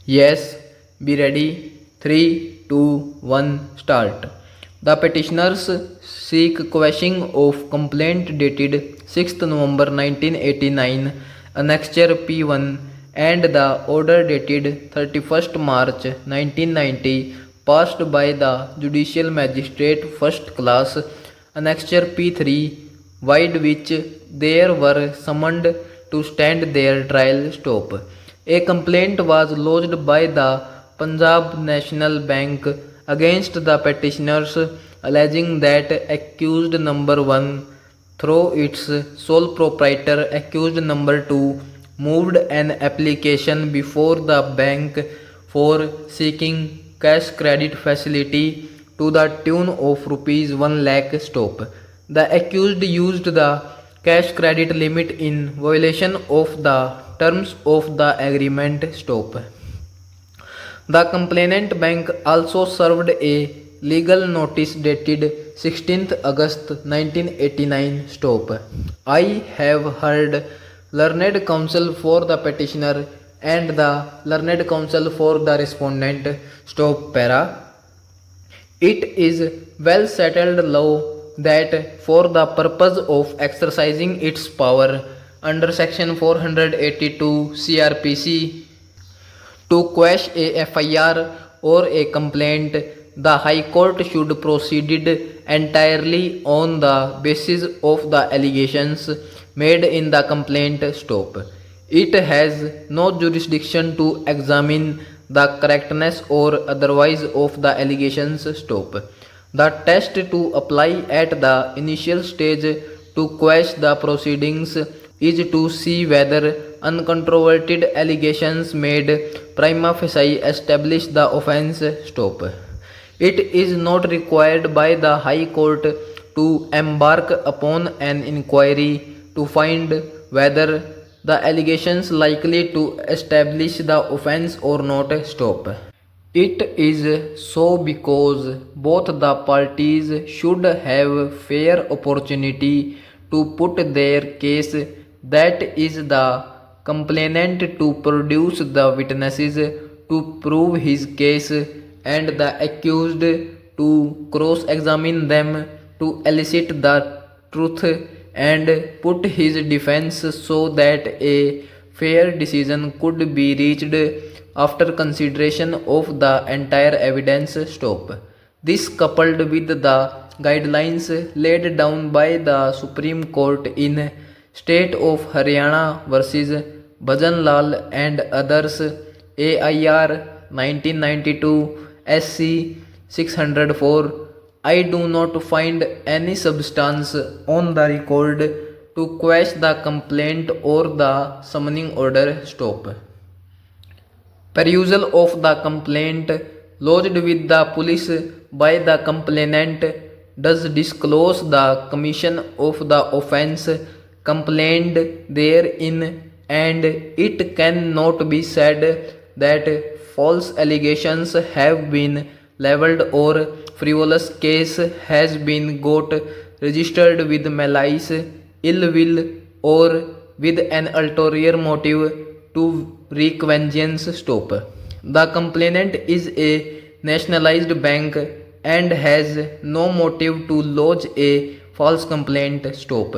Yes, be ready. 3, 2, 1, start. The petitioners seek quashing of complaint dated 6th November 1989, Annexure P1, and the order dated 31st March 1990, passed by the Judicial Magistrate First Class, Annexure P3, wide which they were summoned to stand their trial stop. A complaint was lodged by the Punjab National Bank against the petitioners, alleging that accused number 1, through its sole proprietor accused number 2, moved an application before the bank for seeking cash credit facility to the tune of rupees 1 lakh stop. The accused used the cash credit limit in violation of the terms of the agreement stop. The complainant bank also served a legal notice dated 16th August 1989 stop. I have heard learned counsel for the petitioner and the learned counsel for the respondent stop para. It is well settled law that for the purpose of exercising its power under section 482 CRPC to quash a FIR or a complaint, the High Court should proceed entirely on the basis of the allegations made in the complaint stop. It has no jurisdiction to examine the correctness or otherwise of the allegations stop. The test to apply at the initial stage to quash the proceedings is to see whether uncontroverted allegations made prima facie establish the offence stop. It is not required by the High Court to embark upon an inquiry to find whether the allegations likely to establish the offence or not stop. It is so because both the parties should have fair opportunity to put their case, that is the complainant to produce the witnesses to prove his case and the accused to cross-examine them to elicit the truth and put his defense so that a fair decision could be reached after consideration of the entire evidence stop. This coupled with the guidelines laid down by the Supreme Court in State of Haryana versus Bhajan Lal and others, AIR 1992 SC 604, I do not find any substance on the record to quash the complaint or the summoning order stop. Perusal of the complaint lodged with the police by the complainant does disclose the commission of the offence complained therein, and it cannot be said that false allegations have been levelled or frivolous case has been got registered with malice, ill will, or with an ulterior motive to wreak vengeance stop. The complainant is a nationalized bank and has no motive to lodge a false complaint stop.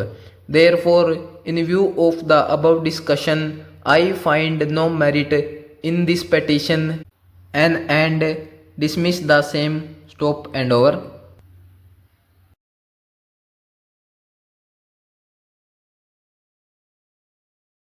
Therefore, in view of the above discussion, I find no merit in this petition and dismiss the same. Stop and over.